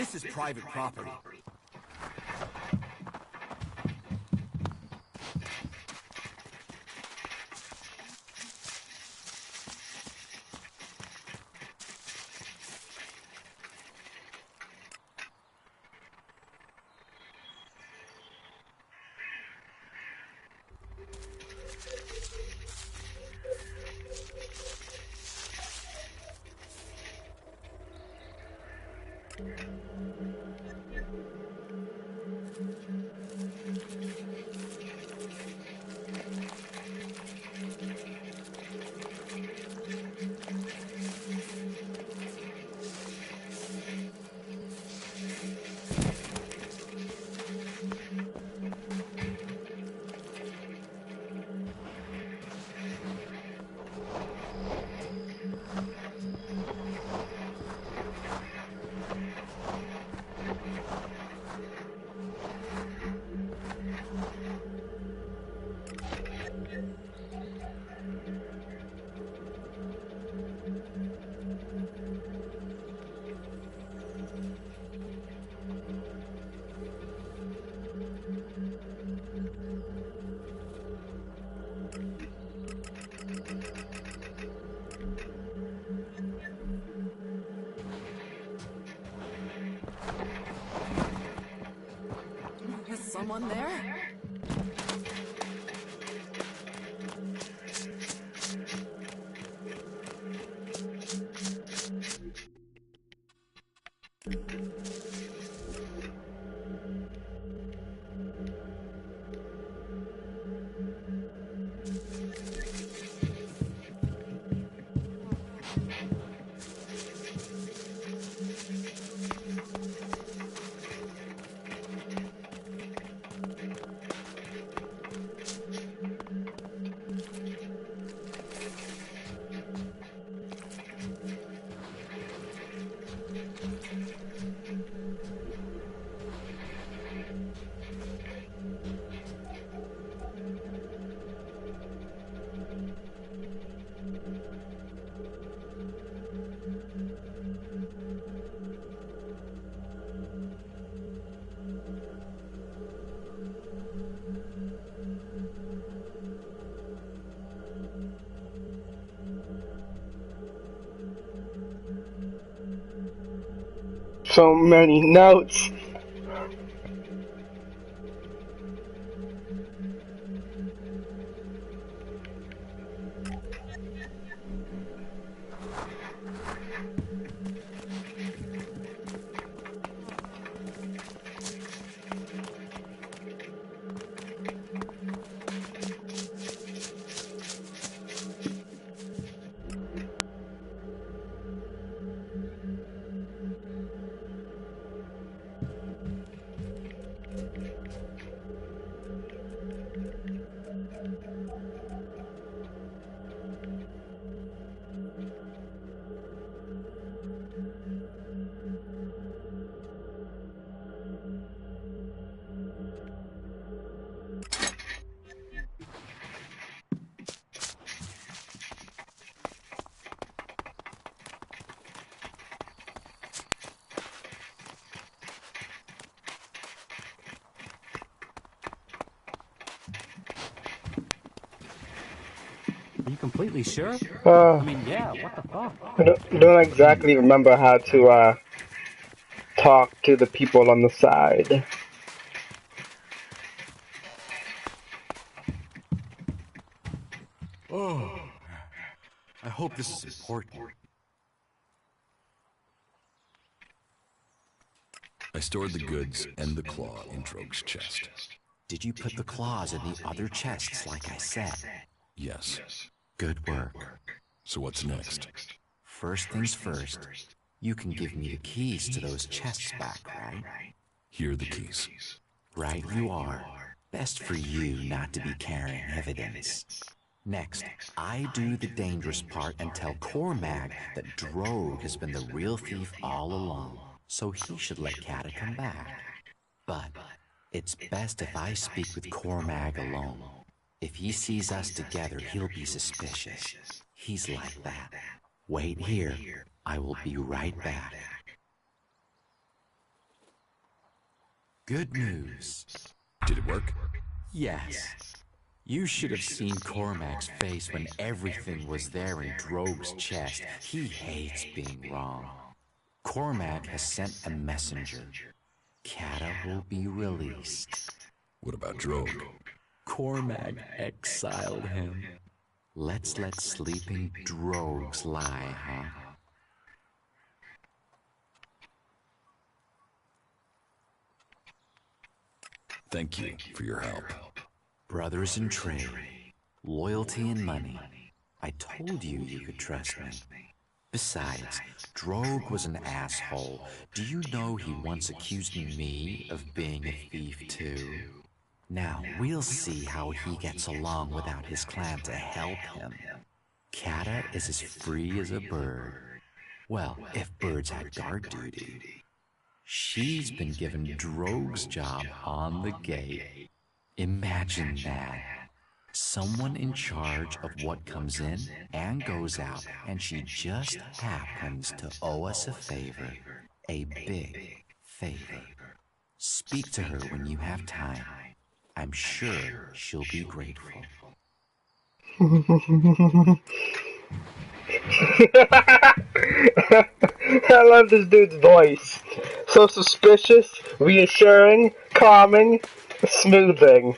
This is private property. Is someone there? So many notes. Are you completely sure? Uh, I mean, yeah, what the fuck? I don't exactly remember how to talk to the people on the side. Oh, I hope this is important. I stored the goods and the claw in Droke's chest. Did you put the claws in the other chests like I said? Yes. Good work. So what's next? First things first, you can give me the keys to those chests back, right? Here are the keys. Right you are. Best for you not to be carrying evidence. Next, I do the dangerous part and tell Cormag that Drogue has been the real thief all along, so he should let Kata come back. But it's best if I speak with Cormag alone. If he sees us together, he'll be suspicious. He's like that. Wait here. I will be right back. Good news. Did it work? Yes. You should have seen Cormac's face when everything was there in Drogue's chest. He hates being wrong. Cormac has sent a messenger. Kata will be released. What about Drogue? Cormac exiled him. Let's let sleeping Drogues lie, huh? Thank you for your help. Brothers in trade, loyalty and money. I told you you could trust me. Besides, Drogue was an asshole. Do you know he once accused me of being a thief too? Now, we'll see how he gets along without his clan to help him. Kata is as free as a bird. Well, if birds had guard duty. She's been given Drogue's job on the gate. Imagine that. Someone in charge of what comes in and goes out, and she just happens to owe us a favor. A big favor. Speak to her when you have time. I'm sure she'll be grateful. I love this dude's voice. So suspicious, reassuring, calming, smoothing.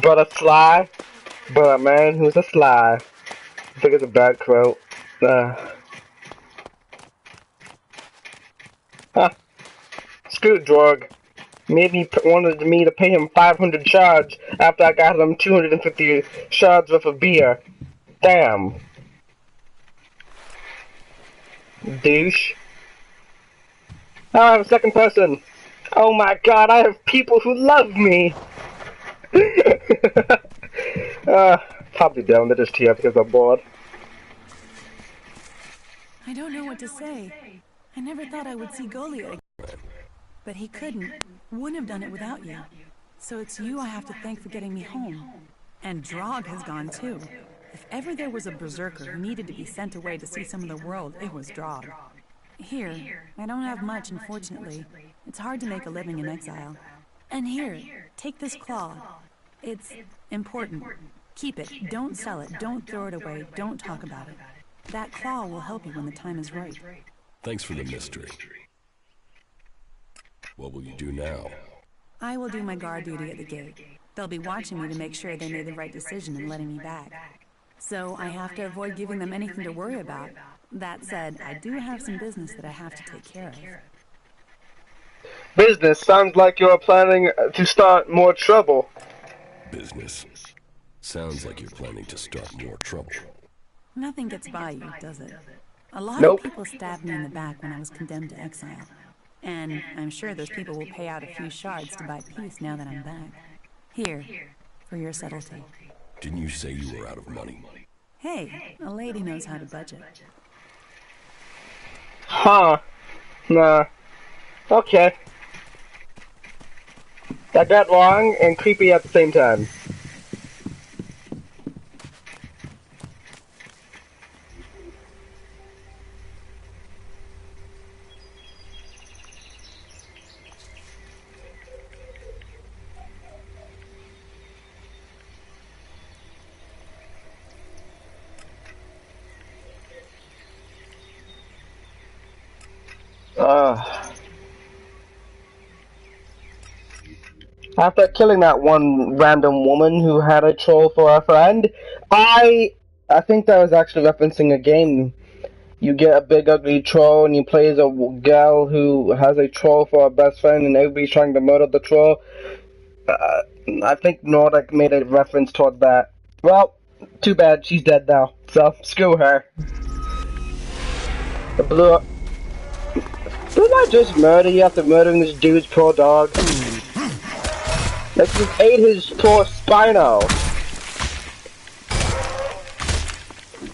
But a sly. But a man who's a sly. I think it's a bad quote. Screw Drog. Maybe he wanted me to pay him 500 shards after I got him 250 shards worth of beer. Damn. Douche. Oh, I have a second person. Oh my god, I have people who love me. Probably down to just here because I'm bored. I don't know what to say. I never thought I would see Goliath again. But he wouldn't have done it without you. So it's you I have to thank for getting me home. And Drog has gone too. If ever there was a berserker who needed to be sent away to see some of the world, it was Drog. Here, I don't have much, unfortunately. It's hard to make a living in exile. And here, take this claw. It's important. Keep it. Don't sell it. Don't throw it away. Don't talk about it. That claw will help you when the time is right. Thanks for the mystery. What will you do now? I will do my guard duty at the gate. They'll be watching me to make sure they made the right decision in letting me back. So I have to avoid giving them anything to worry about. That said, I do have some business that I have to take care of. Business? Sounds like you're planning to start more trouble. Business. Sounds like you're planning to start more trouble. Nothing gets by you, does it? A lot of people stabbed me in the back when I was condemned to exile. And I'm sure those people will pay out a few shards to buy peace now that I'm back. Here, for your subtlety. Didn't you say you were out of money? Hey, a lady knows how to budget. Huh. Nah. Okay. That got wrong and creepy at the same time. After killing that one random woman who had a troll for a friend, I think that was actually referencing a game. You get a big ugly troll and you play as a girl who has a troll for a best friend and everybody's trying to murder the troll. I think Nordic made a reference toward that. Well, too bad, she's dead now, so screw her. The blue... Didn't I just murder you after murdering this dude's poor dog? Let's just ate his poor Spino.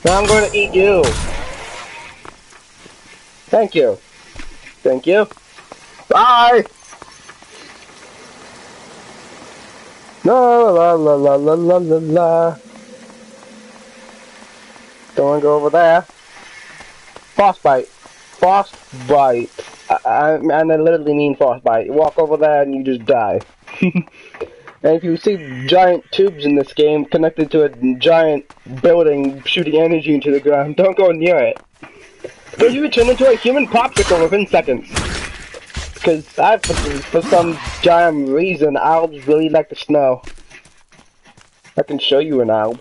Now I'm going to eat you. Thank you. Thank you. Bye! La la la la la la la la. Don't want to go over there. Frostbite. Frostbite. And I literally mean frostbite. You walk over there and you just die. And if you see giant tubes in this game connected to a giant building shooting energy into the ground, don't go near it. Because you would turn into a human popsicle within seconds. Because for some giant reason, owls really like the snow. I can show you an owl.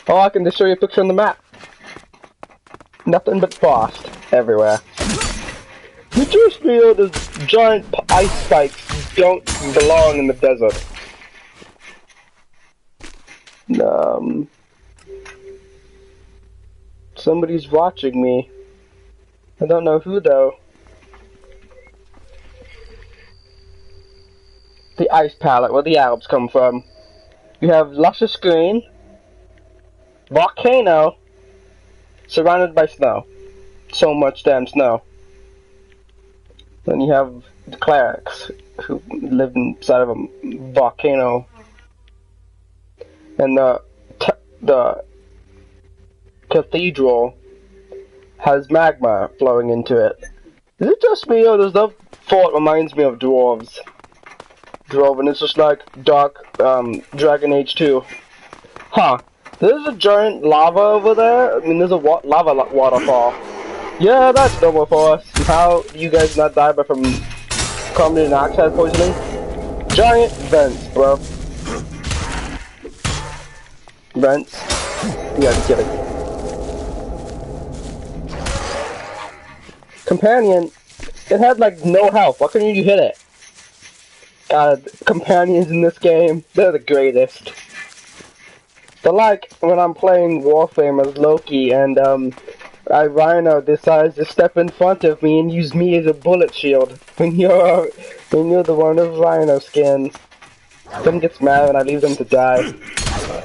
Oh, I can just show you a picture on the map. Nothing but frost everywhere. You just feel those giant ice spikes don't belong in the desert. Somebody's watching me. I don't know who though. The ice palette, where the Alps come from. You have luscious green, volcano, surrounded by snow. So much damn snow. Then you have the clerics, who live inside of a volcano. And the cathedral has magma flowing into it. Is it just me, or does the fort reminds me of dwarves? And it's just like Dark Dragon Age 2. Huh. There's a giant lava over there. I mean, there's a lava waterfall. Yeah, that's normal for us. How do you guys not die from carbon dioxide poisoning? Giant vents, bro. Vents? Yeah, I'm kidding. Companion, it had like no health. Why couldn't you hit it? God, companions in this game, they're the greatest. They're like when I'm playing Warframe as Loki and Rhino decides to step in front of me and use me as a bullet shield when you're the one with Rhino skin. Then gets mad and I leave them to die.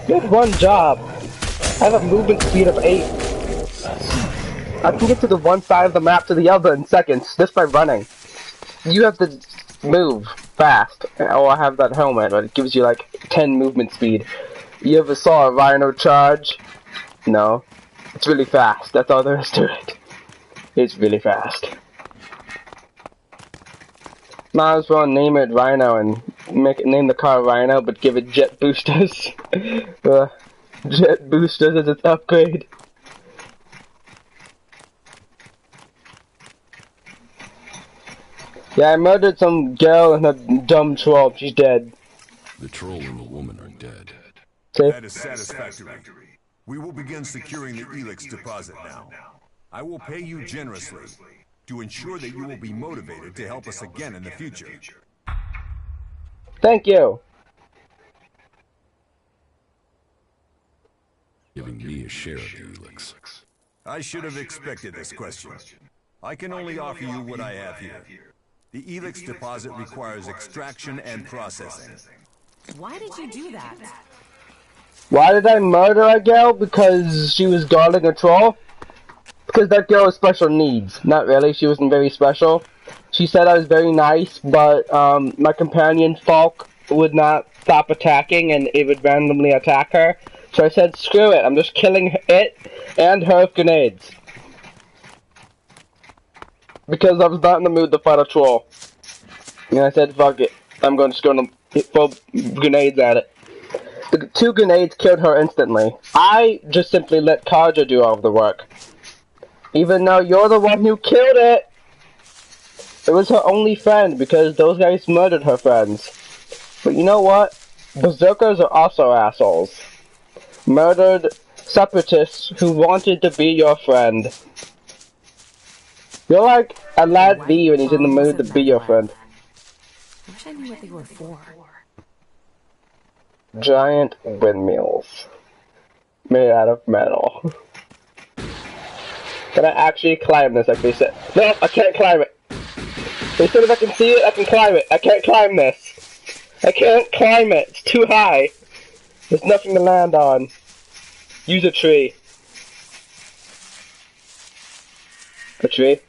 You had one job. I have a movement speed of 8. I can get to the one side of the map to the other in seconds just by running. You have to move fast. Oh, I have that helmet, but it gives you like 10 movement speed. You ever saw a Rhino charge? No. It's really fast. That's all there is to it. It's really fast. Might as well name it Rhino and name the car Rhino, but give it jet boosters. Jet boosters as its upgrade. Yeah, I murdered some girl and a dumb troll. She's dead. The troll and the woman are dead. That is satisfactory. We will begin securing the ELEX deposit now. I will pay you generously to ensure that you will be motivated to help us again in the future. Thank you. Giving me a share of the ELEX. I should have expected this question. I can only offer you what I have here. The ELEX deposit requires extraction and processing. Why did you do that? Why did I murder a girl? Because she was guarding a troll? Because that girl has special needs. Not really, she wasn't very special. She said I was very nice, but my companion Falk would not stop attacking and it would randomly attack her. So I said, screw it, I'm just killing it and her with grenades. Because I was not in the mood to fight a troll. And I said, fuck it, I'm just gonna throw grenades at it. The 2 grenades killed her instantly. I just simply let Karja do all of the work. Even though you're the one who killed it! It was her only friend because those guys murdered her friends. But you know what? Berserkers are also assholes. Murdered separatists who wanted to be your friend. You're like a lad B when he's in the mood to be your friend. I wish I knew what they were for. Giant windmills. Made out of metal. Can I actually climb this like they said? No, I can't climb it. They said if I can see it, I can climb it. I can't climb this. I can't climb it. It's too high. There's nothing to land on. Use a tree. A tree?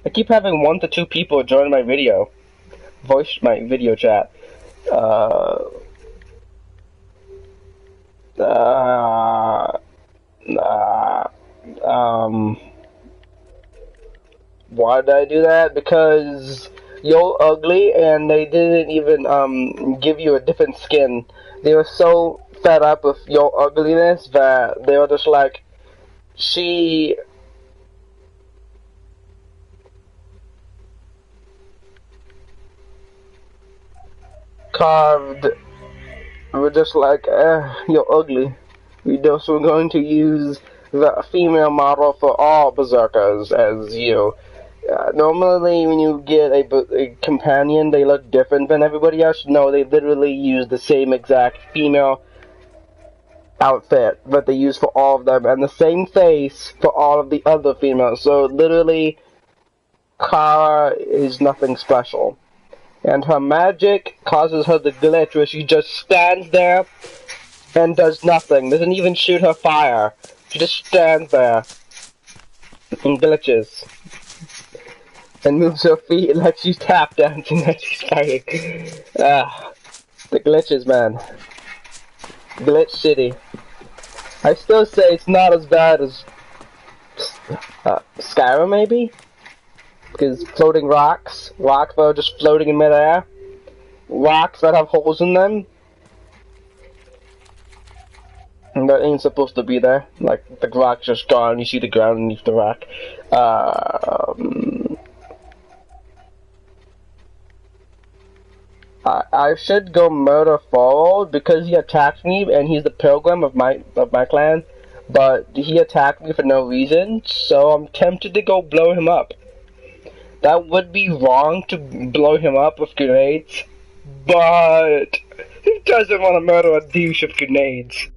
I keep having 1 to 2 people join my video. Voice my video chat. Uh, uh, um, why did I do that? Because you're ugly, and they didn't even give you a different skin. They were so fed up with your ugliness that they were just like, she carved. We're just like, you're ugly. We're going to use the female model for all berserkers as you. Normally, when you get a companion, they look different than everybody else. No, they literally use the same exact female outfit that they use for all of them, and the same face for all of the other females. So literally, Kara is nothing special. And her magic causes her to glitch, where she just stands there and does nothing. Doesn't even shoot her fire. She just stands there and glitches. And moves her feet like she's tap dancing as she's fighting. The glitches, man. Glitch City. I still say it's not as bad as Skyrim, maybe? Because floating rocks that are just floating in midair, rocks that have holes in them, and that ain't supposed to be there. Like, the rock's just gone, you see the ground underneath the rock. I should go murder Thorold because he attacked me, and he's the pilgrim of my clan, but he attacked me for no reason, so I'm tempted to go blow him up. That would be wrong to blow him up with grenades, but who doesn't want to murder a douche with grenades?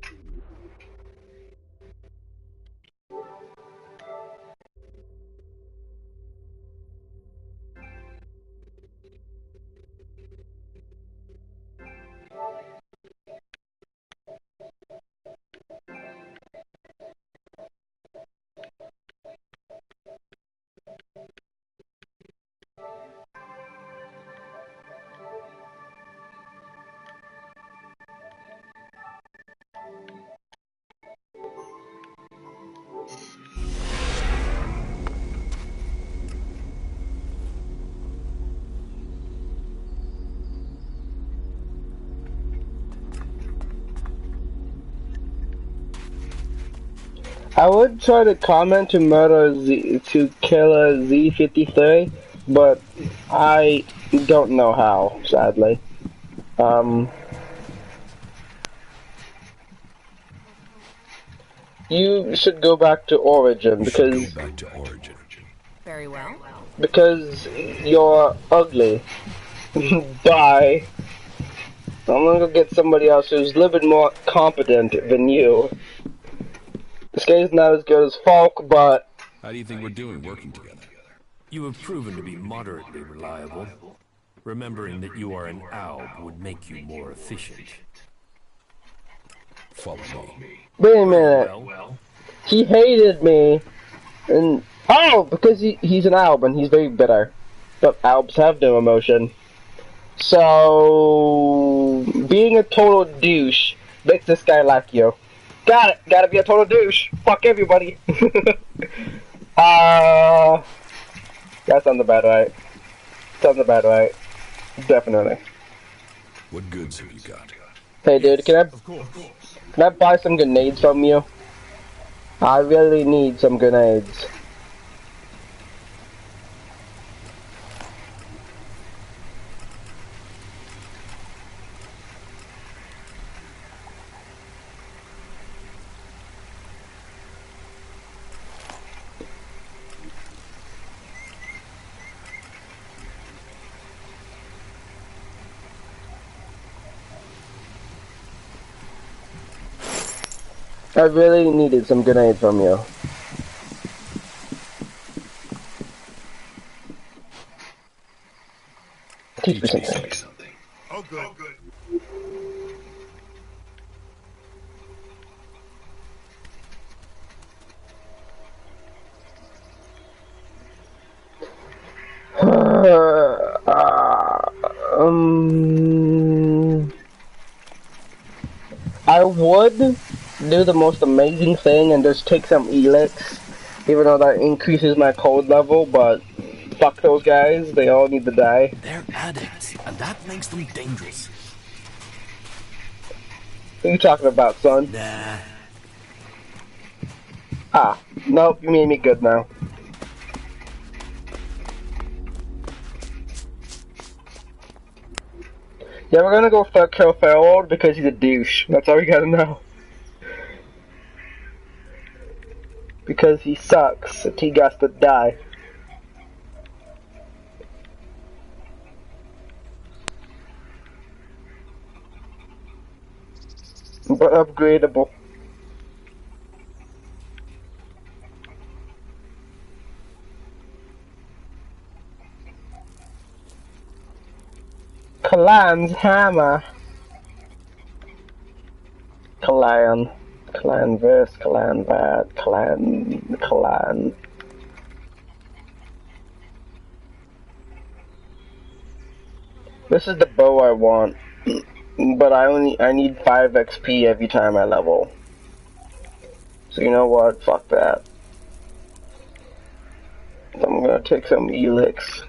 I would try to comment to kill a Z53, but I don't know how, sadly. You should go back to Origin because Very well. Because you're ugly. Bye. I'm gonna go get somebody else who's a little bit more competent than you. This guy's not as good as Falk, but... How do you think we're doing working together? You have proven to be moderately reliable. Remembering that you are an alb would make you more efficient. Follow me. Wait a minute. He hated me. And... Oh! Because he's an alb and he's very bitter. But albs have no emotion. So... being a total douche makes this guy like you. Got it! Gotta be a total douche! Fuck everybody! That sounds about right. Sounds about right. Definitely. What goods have you got? Hey dude, can I buy some grenades from you? I really need some grenades. I really needed some grenades from you. Teach me something. Oh, good. I would do the most amazing thing and just take some ELEX, even though that increases my cold level, but fuck those guys, they all need to die. They're addicts, and that makes them dangerous. What are you talking about, son? Nah. Ah, nope, you made me good now. Yeah, we're gonna go kill Farrell because he's a douche. That's all you gotta know. Because he sucks, and he got to die. But upgradable. Kalan's hammer. Kalan. Kalan this, Kalan that, Kalan. This is the bow I want. But I need 5 XP every time I level. So you know what? Fuck that. I'm gonna take some ELEX.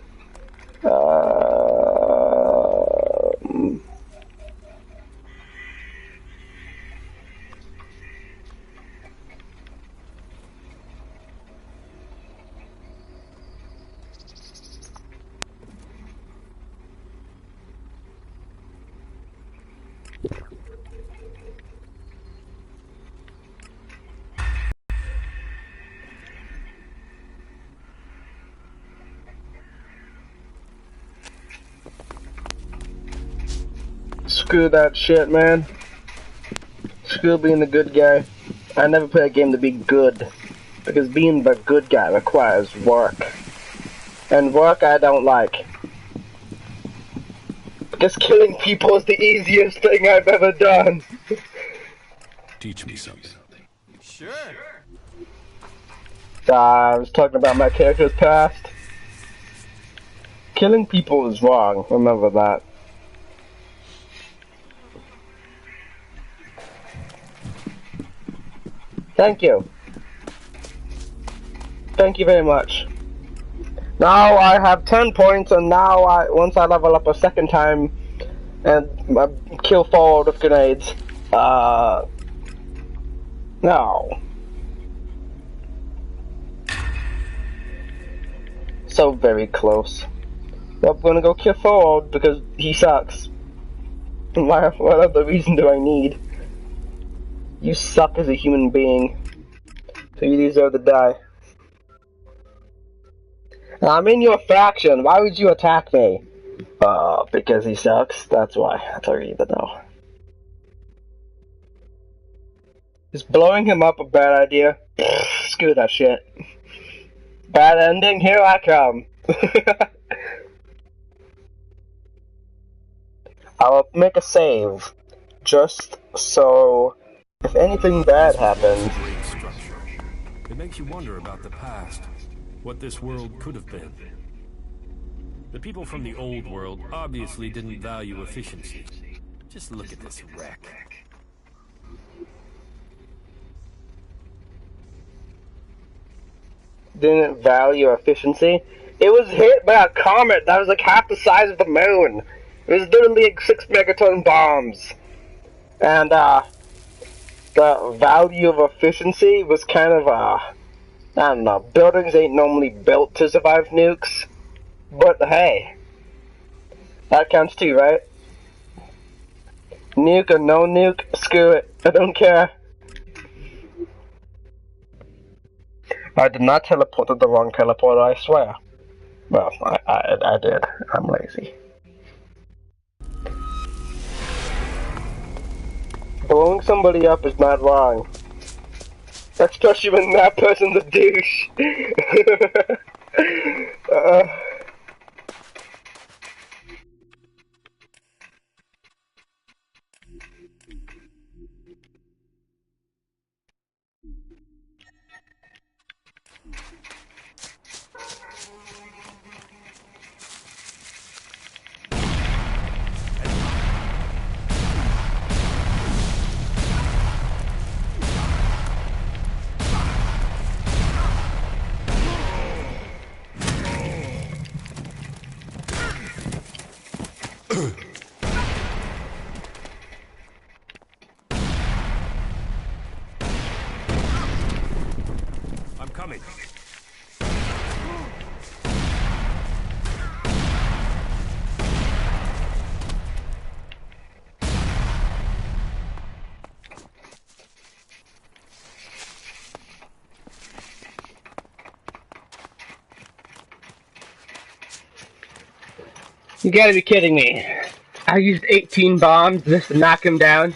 Screw that shit, man. Screw being the good guy. I never play a game to be good. Because being the good guy requires work. And work I don't like. Because killing people is the easiest thing I've ever done. Teach me something. Sure. I was talking about my character's past. Killing people is wrong, remember that. Thank you. Thank you very much. Now I have 10 points, and now once I level up a second time and kill forward with grenades. No. So very close. Well, I'm gonna go kill forward because he sucks. What other reason do I need? You suck as a human being. So you deserve to die. I'm in your faction. Why would you attack me? Because he sucks. That's why. That's all you need to know. Is blowing him up a bad idea? Screw that shit. Bad ending? Here I come. I'll make a save. Just so if anything bad happens. Great structure. It makes you wonder about the past. What this world could have been. The people from the old world obviously didn't value efficiency. Just look at this wreck. Didn't value efficiency? It was hit by a comet that was like half the size of the moon. It was literally like 6 megaton bombs. And the value of efficiency was kind of I don't know, buildings ain't normally built to survive nukes. But hey, that counts too, right? Nuke or no nuke, screw it, I don't care. I did not teleport to the wrong teleporter, I swear. Well, I did. I'm lazy. Blowing somebody up is not wrong. Especially when that person's a douche. I'm coming. You gotta be kidding me. I used 18 bombs just to knock him down.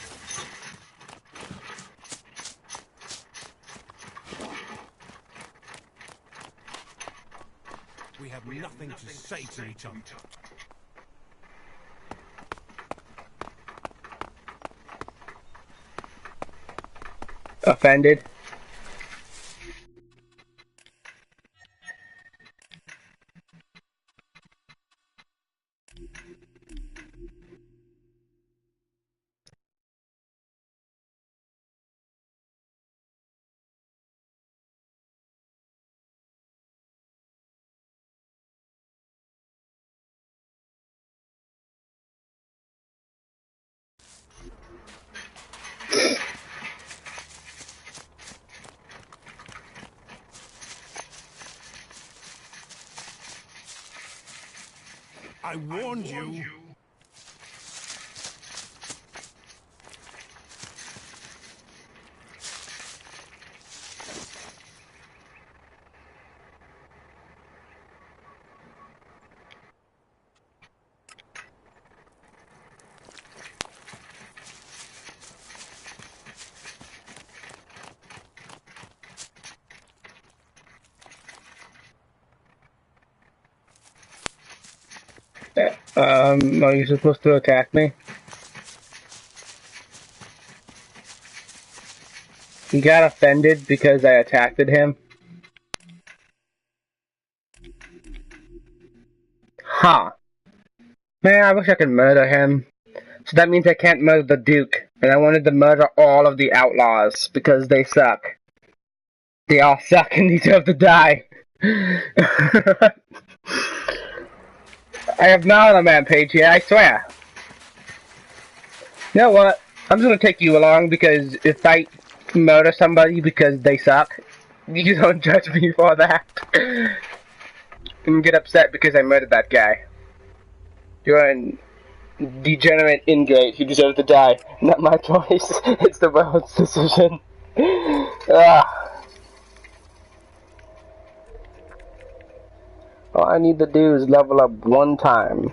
We have nothing to say to each other. Offended. I warned you. Are you supposed to attack me? He got offended because I attacked him. Huh. Man, I wish I could murder him. So that means I can't murder the Duke. And I wanted to murder all of the outlaws because they suck. They all suck and deserve to die. I have not on that page here, I swear. You know what? I'm just gonna take you along because if I murder somebody because they suck, you don't judge me for that. And get upset because I murdered that guy. You're a degenerate ingrate. You deserve to die. Not my choice. It's the world's decision. All I need to do is level up one time.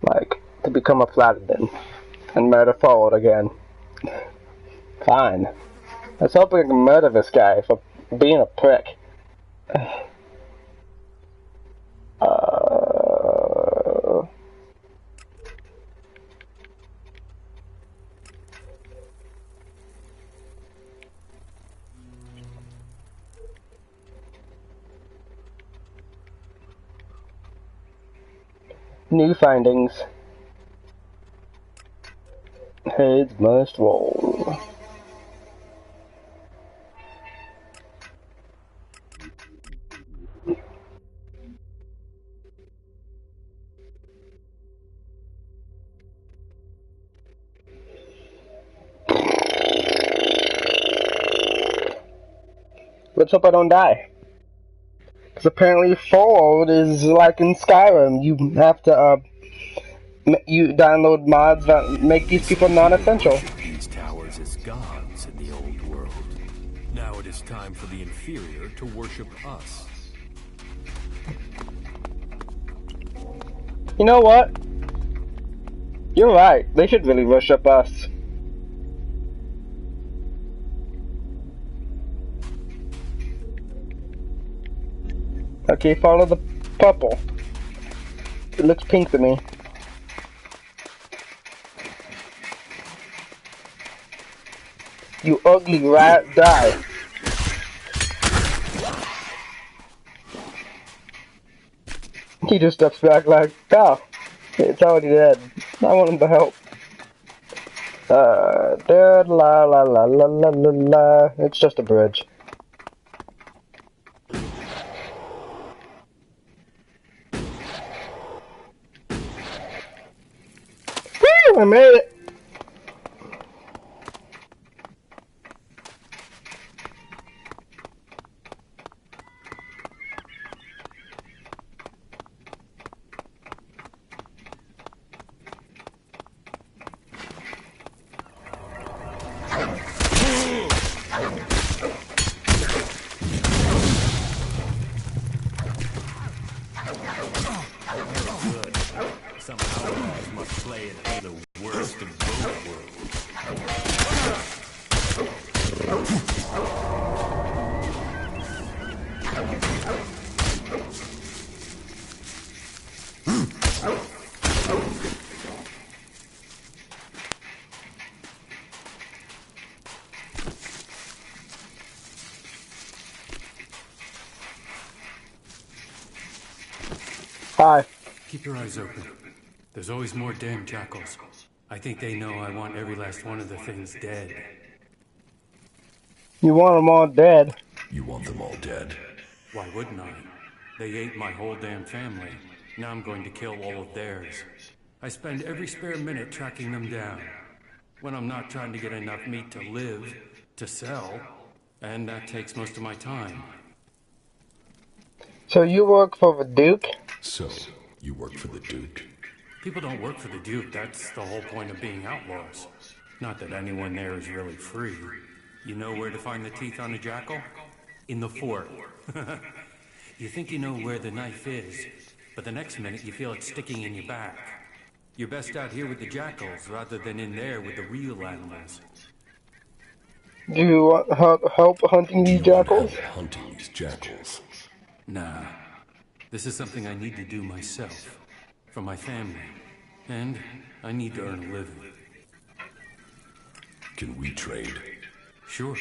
Like, to become a Flatterden. And murder forward again. Fine. Let's hope I can murder this guy for being a prick. New findings. Heads must roll. Let's hope I don't die. Because apparently forward is like in Skyrim. You have to, you download mods that make these people non-essential. These towers as gods in the old world. Now it is time for the inferior to worship us. You know what? You're right. They should really worship us. Okay, follow the purple. It looks pink to me. You ugly rat, die. He just steps back like, oh, it's already dead. I want him to help. Dead, la la la la la la la. It's just a bridge. I made it. Hi. Keep your eyes open. There's always more damn jackals. I think they know I want every last one of the things dead. You want them all dead. You want them all dead? Why wouldn't I? They ate my whole damn family. Now I'm going to kill all of theirs. I spend every spare minute tracking them down. When I'm not trying to get enough meat to live, to sell, and that takes most of my time. So you work for the Duke? So, you work for the Duke? People don't work for the Duke. That's the whole point of being outlaws. Not that anyone there is really free. You know where to find the teeth on a jackal? In the fort. You think you know where the knife is, but the next minute you feel it sticking in your back. You're best out here with the jackals rather than in there with the real animals. Do you want help hunting these jackals? Hunting these jackals? Nah. This is something I need to do myself. For my family. And I need to earn a living. Can we trade? Sure.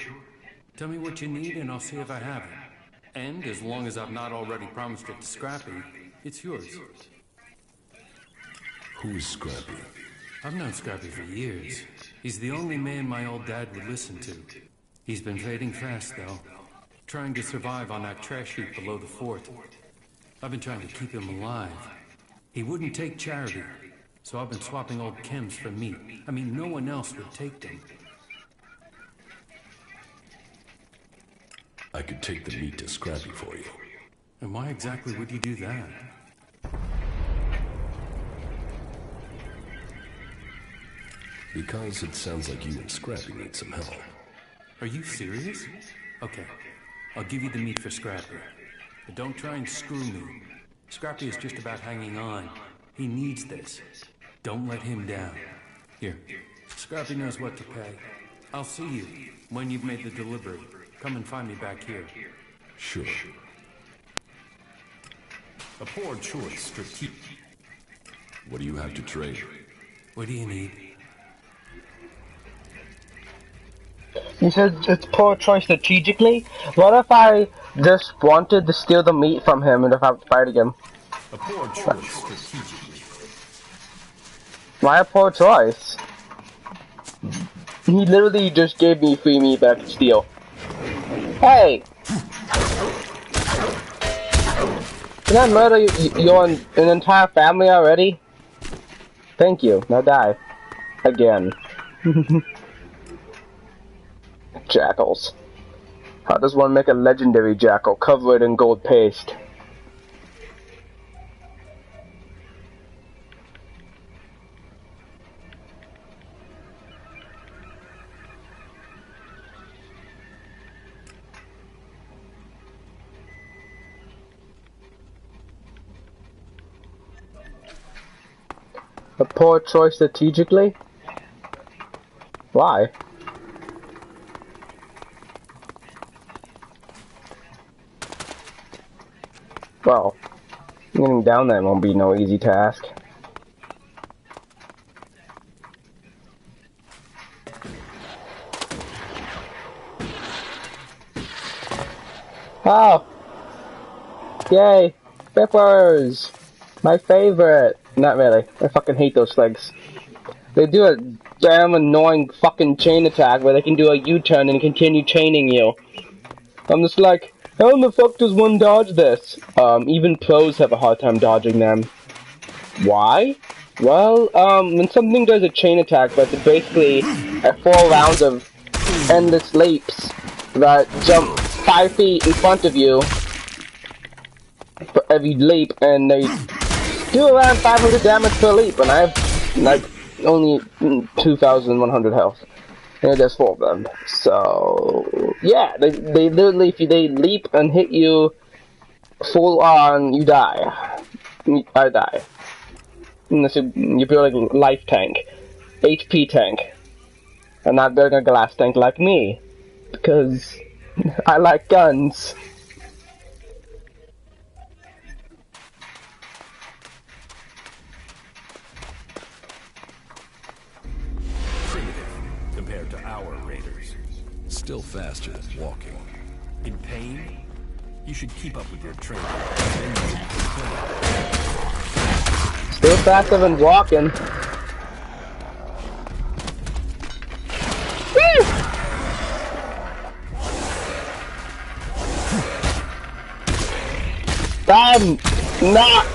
Tell me what you need and I'll see if I have it. And as long as I've not already promised it to Scrappy, it's yours. Who is Scrappy? I've known Scrappy for years. He's the only man my old dad would listen to. He's been fading fast, though. Trying to survive on that trash heap below the fort. I've been trying to keep him alive. He wouldn't take charity, so I've been swapping old chems for meat. I mean, no one else would take them. I could take the meat to Scrappy for you. And why exactly would you do that? Because it sounds like you and Scrappy need some help. Are you serious? Okay, I'll give you the meat for Scrappy. But don't try and screw me. Scrappy is just about hanging on. He needs this. Don't let him down. Here, Scrappy knows what to pay. I'll see you when you've made the delivery. Come and find me back here. Sure. A poor choice, strategic. What do you have to trade? What do you need? You said it's poor choice strategically? What if I just wanted to steal the meat from him and if I have to fight again? A poor choice, strategically. Why a poor choice? He literally just gave me free meat back to steal. Hey! Did I murder your an entire family already? Thank you. Now die. Again. Jackals. How does one make a legendary jackal covered in gold paste? A poor choice strategically? Why? Well, getting down there won't be no easy task. Oh! Yay! Peppers! My favorite! Not really. I fucking hate those slugs. They do a damn annoying fucking chain attack where they can do a U-turn and continue chaining you. I'm just like, how in the fuck does one dodge this? Even pros have a hard time dodging them. Why? Well, when something does a chain attack, but it's basically 4 rounds of endless leaps that jump 5 feet in front of you for every leap, and they do around 500 damage per leap, and I have, like, only 2,100 health. And there's 4 of them. So, yeah, they literally, if they leap and hit you full on, you die. I die. Unless you're building a life tank. HP tank. And not building a glass tank like me. Because I like guns. Compared to our raiders. Still faster than walking. In pain? You should keep up with your training. Still faster than walking. Woo! I'm not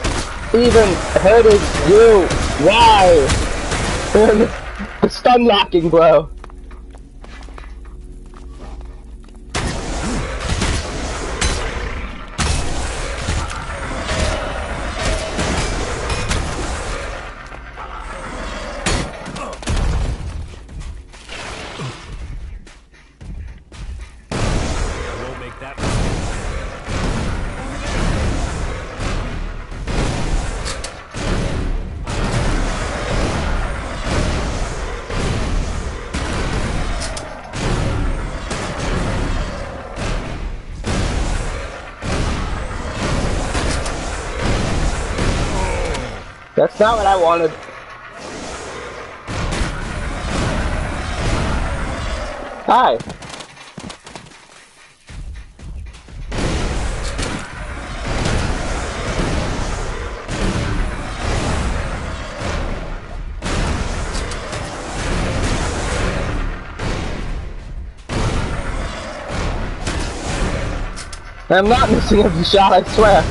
even hurting you. Why? The stun locking, bro. That's not what I wanted. Hi. I'm not missing every shot, I swear.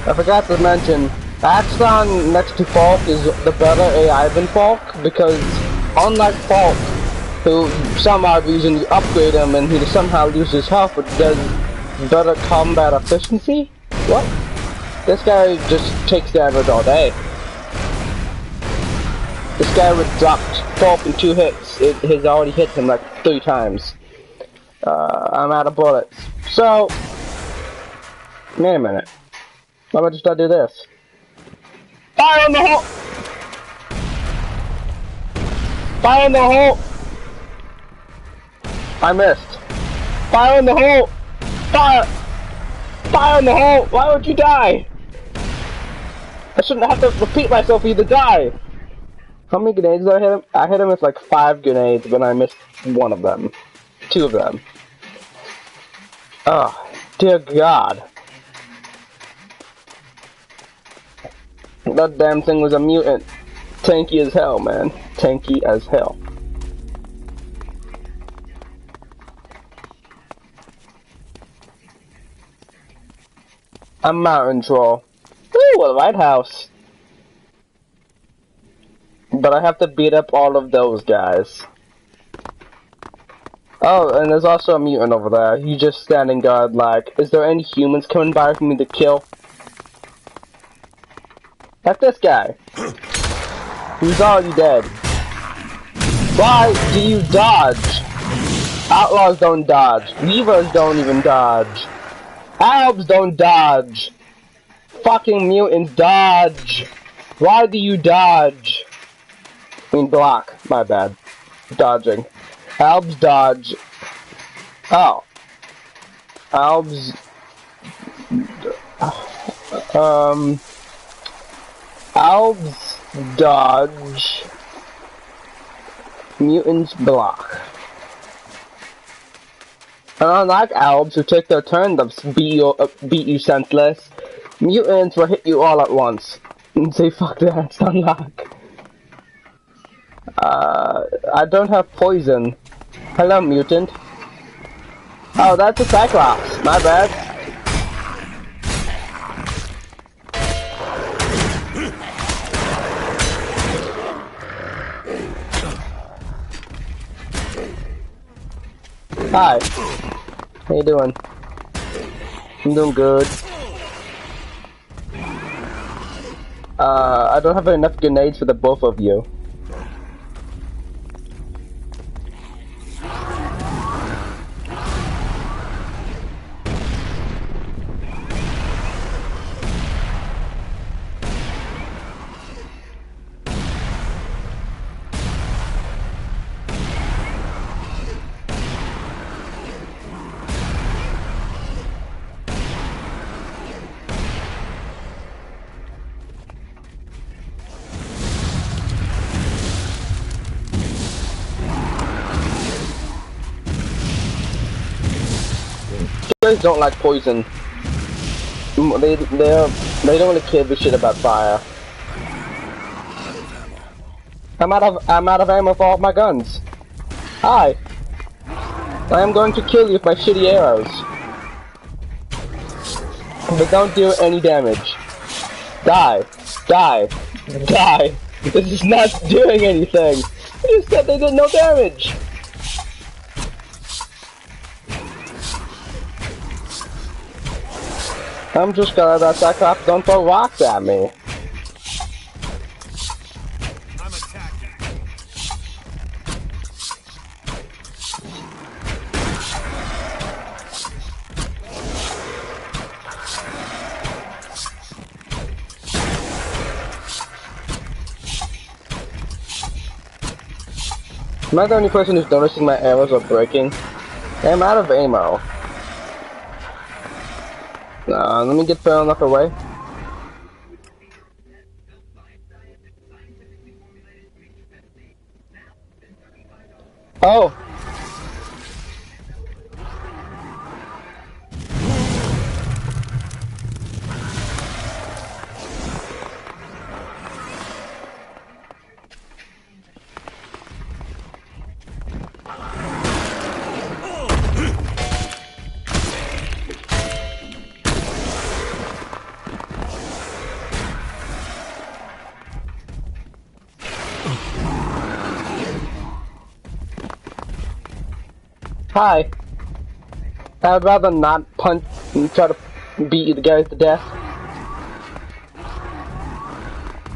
I forgot to mention, Axon next to Falk is the better AI than Falk, because unlike Falk, who some odd reason you upgrade him and he somehow loses health but does better combat efficiency? What? This guy just takes damage all day. This guy would drop Falk in 2 hits. It has already hit him like 3 times. I'm out of bullets. So, wait a minute. Why don't I just do this? Fire in the hole! Fire in the hole! I missed. Fire in the hole! Fire! Fire in the hole! Why would you die? I shouldn't have to repeat myself for you to die. How many grenades did I hit him? I hit him with like 5 grenades, but I missed 1 of them. 2 of them. Oh, dear God. That damn thing was a mutant. Tanky as hell, man. Tanky as hell. A mountain troll. Ooh, a lighthouse. But I have to beat up all of those guys. Oh, and there's also a mutant over there. He's just standing guard like, is there any humans coming by for me to kill? Like this guy. He's already dead. Why do you dodge? Outlaws don't dodge. Weavers don't even dodge. Albs don't dodge. Fucking mutants dodge. Why do you dodge? I mean block. My bad. Dodging. Albs dodge. Oh. Albs... Albs dodge. Mutants block. And unlike Albs, who take their turn to beat you senseless, mutants will hit you all at once. And say, fuck that, it's unlock. I don't have poison. Hello, mutant. Oh, that's a Cyclops. My bad. Hi. How you doing? I'm doing good. I don't have enough grenades for the both of you. Guys don't like poison. They don't really care a shit about fire. I'm out of ammo for all my guns. Hi. I am going to kill you with my shitty arrows. But don't do any damage. Die. Die. Die. This is not doing anything. You just said they did no damage. I'm just glad that Cyclops don't throw rocks at me. I'm attacking. Am I the only person who's noticing my arrows are breaking? I'm out of ammo. Let me get far enough away. Oh! Hi. I'd rather not punch and try to beat you guys to death.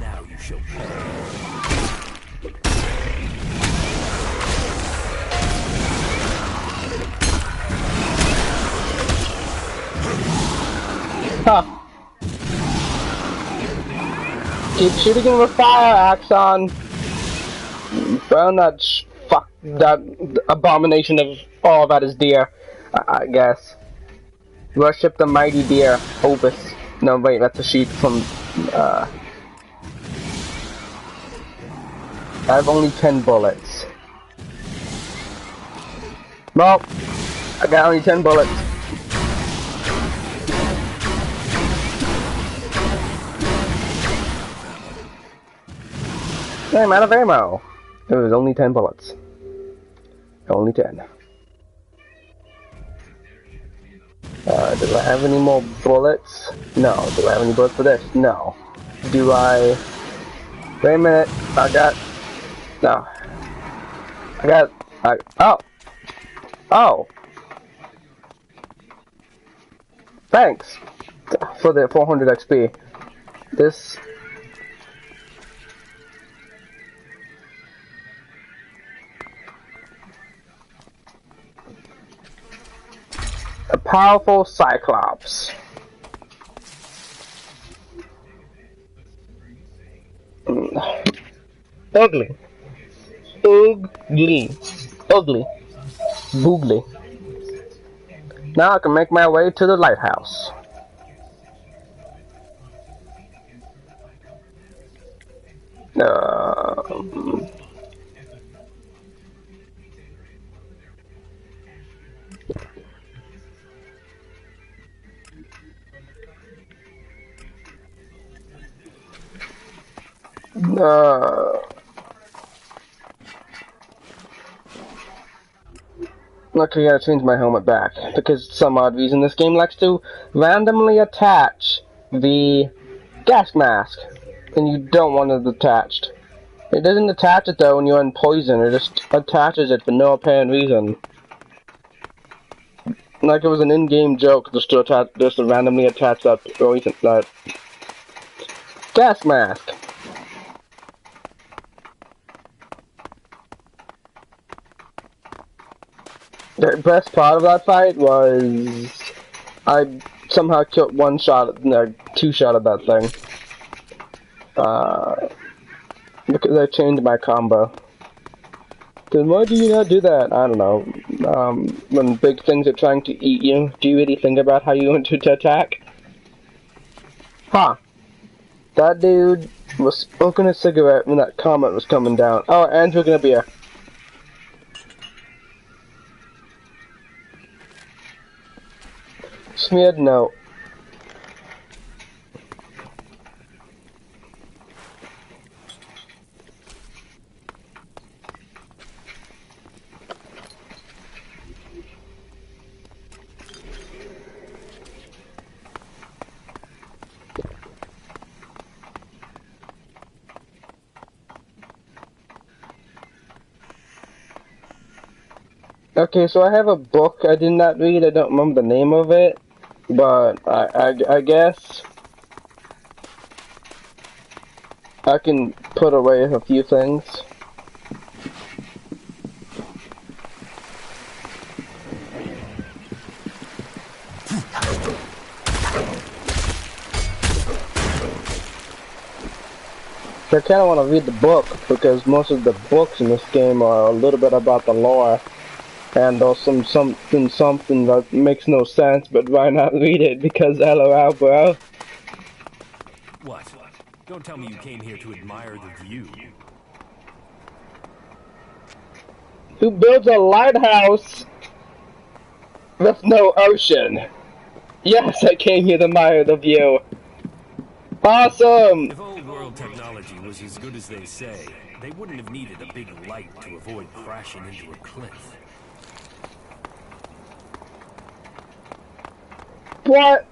Now you shall pay. Huh. Keep shooting him with fire, Axon. Burn that that abomination of all that is deer, I guess. Worship the mighty deer, Opus. No, wait, that's a sheep from, I have only 10 bullets. Well, I got only 10 bullets. I'm out of ammo. It was only 10 bullets. Only 10. Do I have any more bullets? No. Do I have any bullets for this? No. Do I... Wait a minute. I got... No. Oh! Oh! Thanks! For the 400 XP. This... A powerful Cyclops. Ugly. Ugly. Ugly. Boogly. Now I can make my way to the lighthouse. Okay, I gotta change my helmet back, because some odd reason this game likes to randomly attach the gas mask, and you don't want it attached. It doesn't attach it though when you're in poison, it just attaches it for no apparent reason. Like it was an in-game joke just to randomly attach that gas mask. The best part of that fight was I somehow killed two shot of that thing. Because I changed my combo. Then why do you not do that? I don't know. When big things are trying to eat you, do you really think about how you want to attack? Huh. That dude was smoking a cigarette when that comet was coming down. Oh, and drinking a beer. Smeared note. Okay, so I have a book I did not read. I don't remember the name of it, but I guess I can put away a few things. I kind of want to read the book because most of the books in this game are a little bit about the lore. And also something that makes no sense, but why not read it? Because LOL, bro. What? Don't tell me you came here to admire the view. Who builds a lighthouse with no ocean? Yes, I came here to admire the view. Awesome! If old world technology was as good as they say, they wouldn't have needed a big light to avoid crashing into a cliff. What?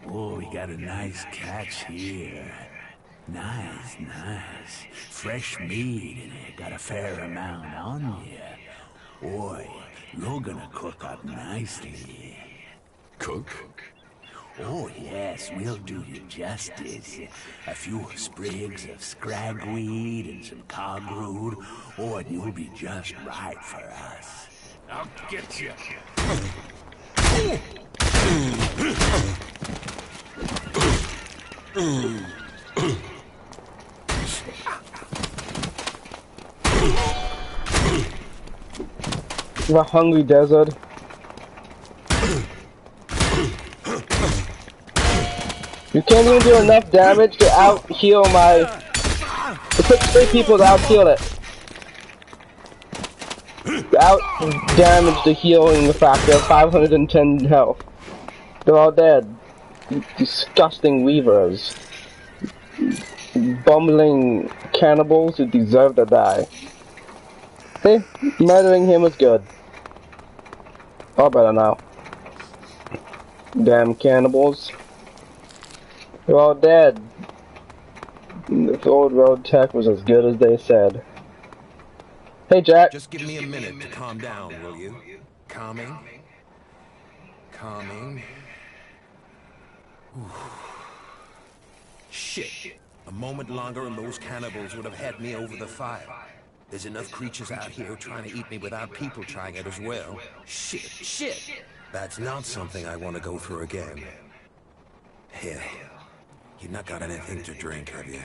Oh, we got a nice catch here. Nice. Fresh meat in it. Got a fair amount on you. Boy, you're gonna cook up nicely. Cook? Oh, yes, we'll do you justice. A few sprigs of scragweed and some cogroot. Oh, and you'll be just right for us. I'll get you. The hungry desert. You can't even do enough damage to out-heal my... It took 3 people to out-heal it. Out-damage the healing factor of 510 health. They're all dead. Disgusting weavers. Bumbling cannibals who deserve to die. See? Murdering him was good. All better now. Damn cannibals. They're all dead. This old road tech was as good as they said. Hey, Jack. Just give me a minute to calm down, will you? Calming. Shit. A moment longer and those cannibals would have had me over the fire. There's enough creatures out here trying to eat me without people trying it as well. Shit. That's not something I want to go through again. Hell. You've not got anything to drink, have you?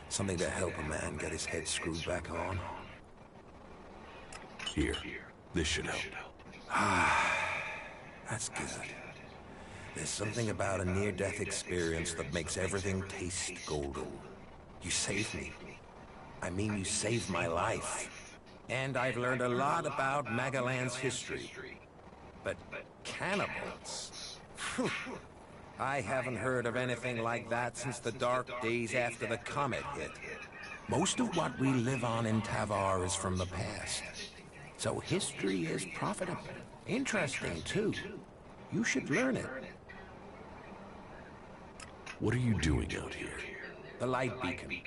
Something to help a man get his head screwed back on? Here. This should help. That's good. There's something about a near-death experience that makes everything taste golden. You saved me. I mean, you saved my life. And I've learned a lot about Magalan's history. But cannibals? Phew. I haven't heard of anything like that since the dark days after the comet hit. Most of what we live on in Tavar is from the past. So history is profitable. Interesting, too. You should learn it. What are you doing out here? The light beacon.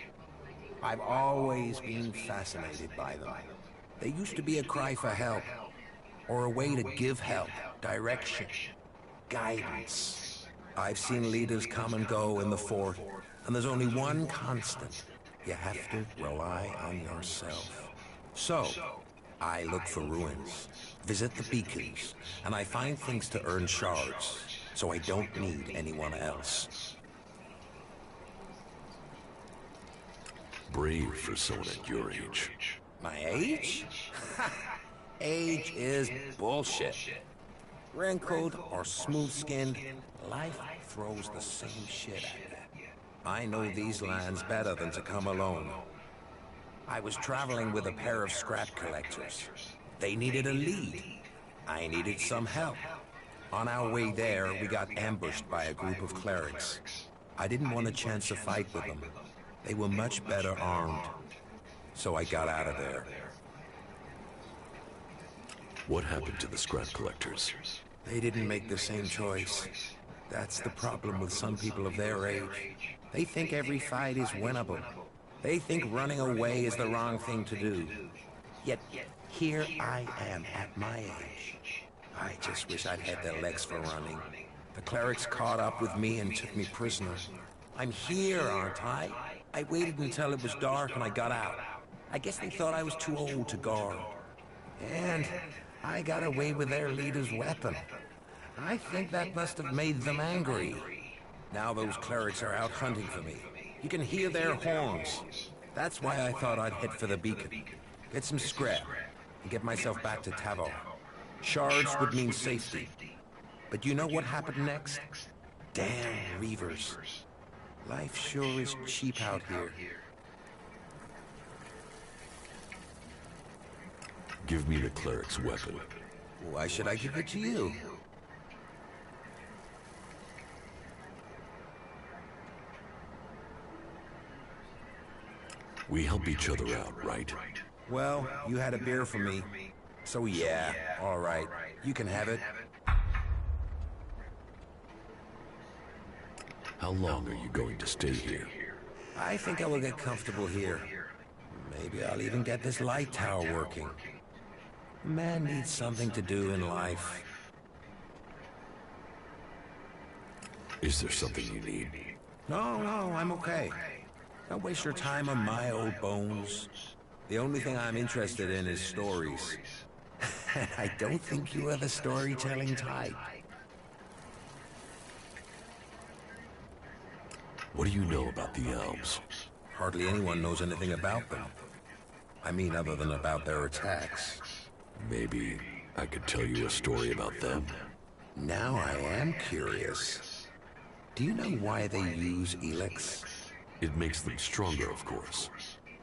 I've always been fascinated by them. They used to be a cry for help, or a way to give help, direction, guidance. I've seen leaders come and go in the fort, and there's only one constant. You have to rely on yourself. So, I look for ruins, visit the beacons, and I find things to earn shards, so I don't need anyone else. Brave for someone at your age. My age? Age is bullshit. Wrinkled or smooth-skinned, life throws the same shit at you. I know these lands better than to come alone. I was traveling with a pair of scrap collectors. They needed a lead. I needed some help. On our way there, we got ambushed by a group of clerics. I didn't want a chance to fight with them. They were much better armed. So I got out of there. What happened to the scrap collectors? They didn't make the same choice. That's the problem with some people of their age. They think every fight is winnable. They think running away is the wrong thing to do. Yet, here I am at my age. I just wish I'd had their legs for running. The clerics caught up with me and took me prisoner. I'm here, aren't I? I waited until it was dark and I got out. I guess they thought I was too old to guard. And I got away with their leader's weapon. I think that must have made them angry. Now those clerics are out hunting for me. You can hear their horns. That's why I thought I'd head for the beacon. Get some scrap and get myself back to Tavar. Shards would mean safety. But you know what happened next? Damn Reavers. Life sure is cheap out here. Give me the cleric's weapon. Why should I give it to you? We help each other out, right? Well, you had a beer for me. So yeah, all right. You can have it. How long are you going to stay here? I think I will get comfortable here. Maybe I'll even get this light tower working. Man needs something to do in life. Is there something you need? No, I'm okay. Don't waste your time on my old bones. The only thing I'm interested in is stories. And I don't think you are the storytelling type. What do you know about the elves? Hardly anyone knows anything about them. I mean, other than about their attacks. Maybe I could tell you a story about them. Now I am curious. Do you know why they use ELEX? It makes them stronger, of course.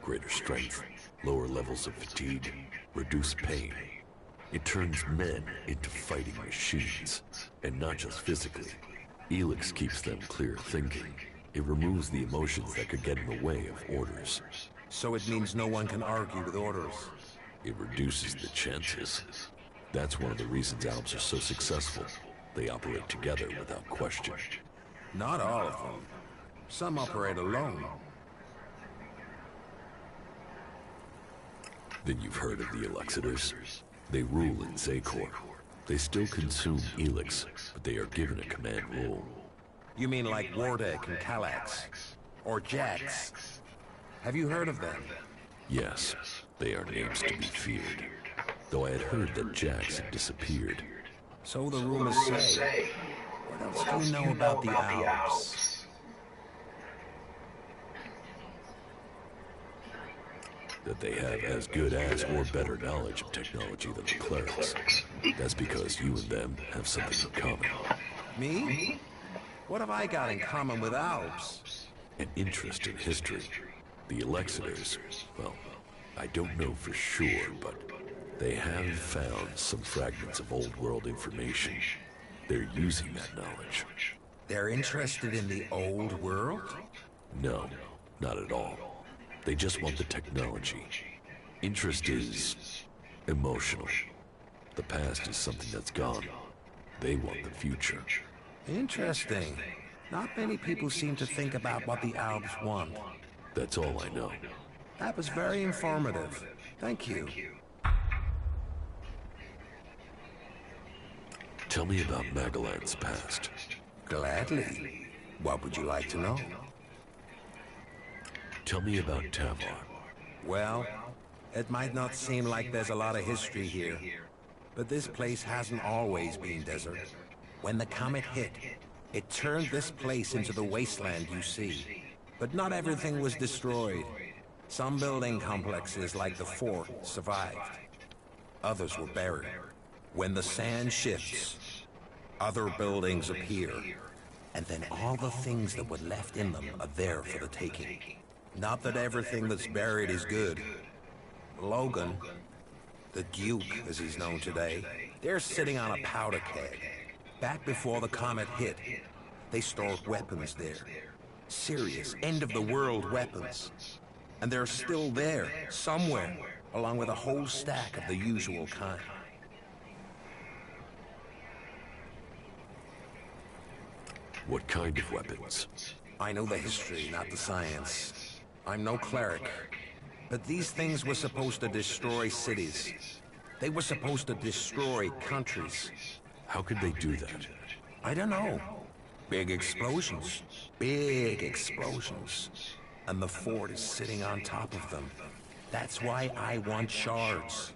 Greater strength, lower levels of fatigue, reduced pain. It turns men into fighting machines, and not just physically. ELEX keeps them clear thinking. It removes the emotions that could get in the way of orders. So it means no one can argue with orders. It reduces the chances. That's one of the reasons elves are so successful. They operate together without question. Not all of them. Some operate alone. Then you've heard of the Elexitors? They rule in Zakor. They still consume ELEX, but they are given a command role. You mean like Wardek and Kallax? Or Jax? Have you heard of them? Yes, they are names to be feared. Though I had heard that Jax had disappeared. So the rumors say. What else do you know about the Alps? That they have as good as or better knowledge of technology than the clerics. That's because you and them have something in common. Me? What have I got in common with Alps? An interest in history. The Elexitors, well, I don't know for sure, but they have found some fragments of old world information. They're using that knowledge. They're interested in the old world? No, not at all. They just want the technology. Interest is emotional. The past is something that's gone. They want the future. Interesting. Not many people seem to think about what the Alps want. That's all I know. That was very informative. Thank you. Tell me about Magellan's past. Gladly. What would you like to know? Tell me about Tavar. Well, it might not seem like there's a lot of history here, but this place hasn't always been desert. When the comet hit, it turned this place into the wasteland you see. But not everything was destroyed. Some building complexes, like the fort, survived. Others were buried. When the sand shifts, other buildings appear. And then all the things that were left in them are there for the taking. Not that everything that's buried is good. Logan, the Duke as he's known today, they're sitting on a powder keg. Back before the comet hit, they stored weapons there. Serious, end-of-the-world weapons. And they're still there, somewhere, along with a whole stack of the usual kind. What kind of weapons? I know the history, not the science. I'm no cleric, but these things were supposed to destroy cities. They were supposed to destroy countries. How could they do that? I don't know. Big explosions. Big explosions. And the fort is sitting on top of them. That's why I want shards.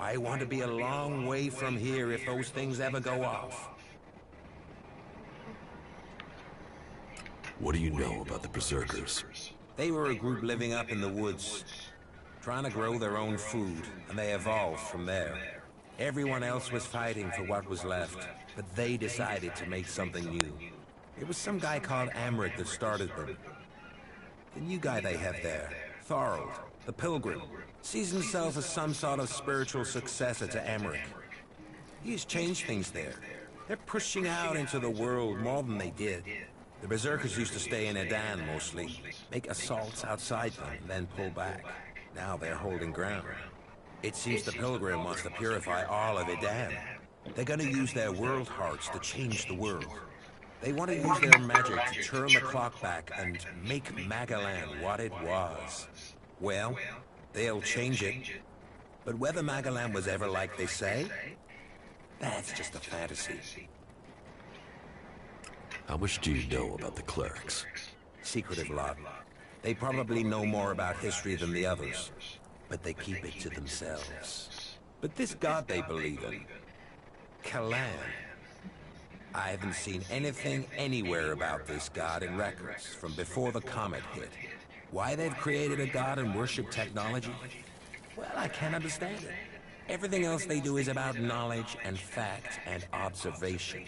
I want to be a long way from here if those things ever go off. What do you know about the Berserkers? They were a group living up in the woods, trying to grow their own food, and they evolved from there. Everyone else was fighting for what was left, but they decided to make something new. It was some guy called Amrit that started them. The new guy they have there, Thorold, the Pilgrim, sees himself as some sort of spiritual successor to Emmerich. He's changed things there. They're pushing out into the world more than they did. The Berserkers used to stay in Edan mostly, make assaults outside them, then pull back. Now they're holding ground. It seems the Pilgrim wants to purify all of Edan. They're gonna use their world hearts to change the world. They want to use their magic to turn the clock back and make Magellan what it was. Well, they'll change it. But whether Magellan was ever like they say, that's just a fantasy. How much do you know about the clerics? Secretive lot. They probably know more about history than the others, but they keep it to themselves. But this god they believe in, Kalan, I haven't seen anything anywhere about this god in records from before the comet hit. Why they've created a god and worship technology? Well, I can't understand it. Everything else they do is about knowledge and fact and observation.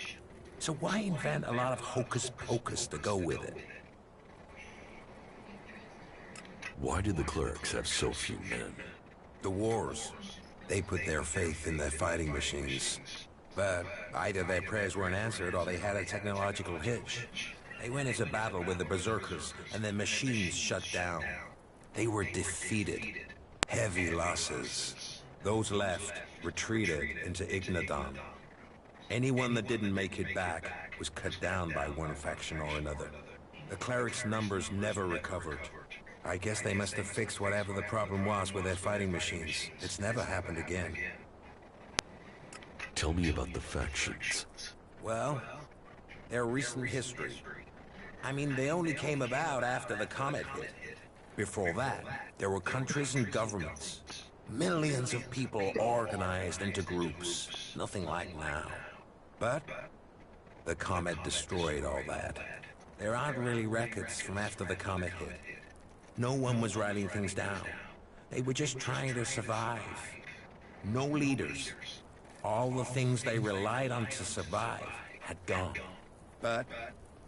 So why invent a lot of hocus pocus to go with it? Why did the clerics have so few men? The wars. They put their faith in their fighting machines. But either their prayers weren't answered or they had a technological hitch. They went into battle with the Berserkers and their machines shut down. They were defeated. Heavy losses. Those left retreated into Ignadon. Anyone that didn't make it back was cut down by one faction or another. The clerics' numbers never recovered. I guess they must have fixed whatever the problem was with their fighting machines. It's never happened again. Tell me about the factions. Well, their recent history. I mean, they only came about after the comet hit. Before that, there were countries and governments. Millions of people organized into groups. Nothing like now. But the comet destroyed all that. There aren't really records from after the comet hit. No one was writing things down. They were just trying to survive. No leaders. All the things they relied on to survive had gone. But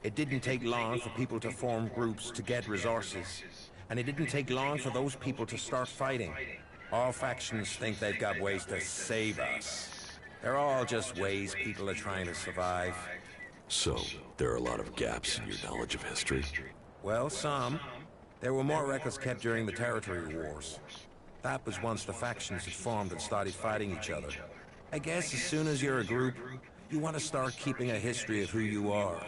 it didn't take long for people to form groups to get resources. And it didn't take long for those people to start fighting. All factions think they've got ways to save us. They're all just ways people are trying to survive. So, there are a lot of gaps in your knowledge of history? Well, some. There were more records kept during the territory wars. That was once the factions had formed and started fighting each other. I guess as soon as you're a group, you want to start keeping a history of who you are.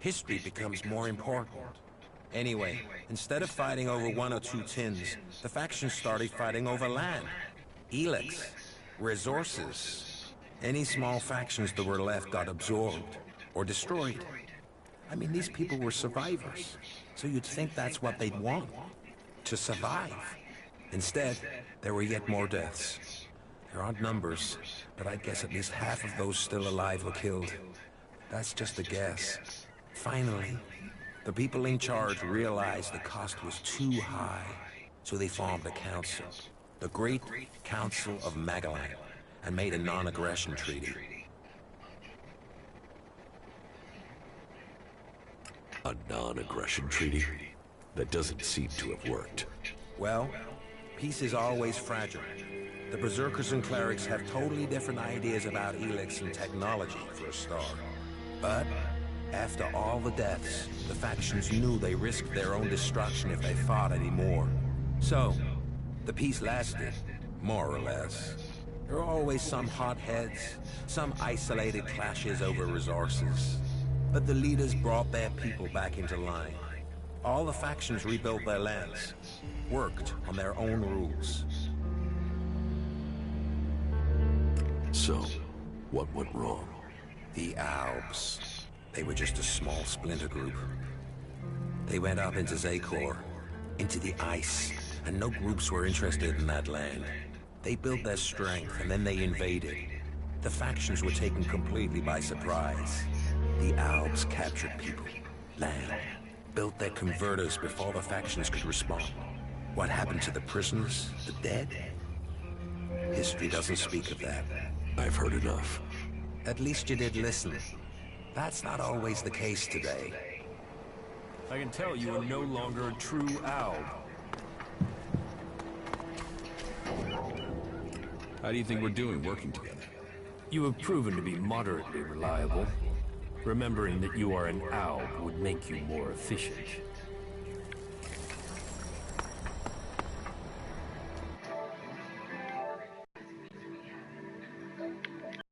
History becomes more important. Anyway, instead of fighting over 1 or 2 tins, the factions started fighting over land. ELEX. Resources. Any small factions that were left got absorbed or destroyed. I mean, these people were survivors, so you'd think that's what they'd want. To survive. Instead, there were yet more deaths. There aren't numbers, but I'd guess at least half of those still alive were killed. That's just a guess. Finally, the people in charge realized the cost was too high, so they formed a council, the Great Council of Magellan, and made a non-aggression treaty. A non-aggression treaty? That doesn't seem to have worked. Well, peace is always fragile. The Berserkers and Clerics have totally different ideas about ELEX and technology, for a start. But after all the deaths, the factions knew they risked their own destruction if they fought anymore. So, the peace lasted, more or less. There are always some hotheads, some isolated clashes over resources. But the leaders brought their people back into line. All the factions rebuilt their lands, worked on their own rules. So, what went wrong? The Alps. They were just a small splinter group. They went up into Zakor, into the ice, and no groups were interested in that land. They built their strength, and then they invaded. The factions were taken completely by surprise. The Alps captured people, land, built their converters before the factions could respond. What happened to the prisoners, the dead? History doesn't speak of that. I've heard enough. At least you did listen. That's not always the case today. I can tell you are no longer a true Alb. How do you think we're doing working together? You have proven to be moderately reliable. Remembering that you are an Alb would make you more efficient.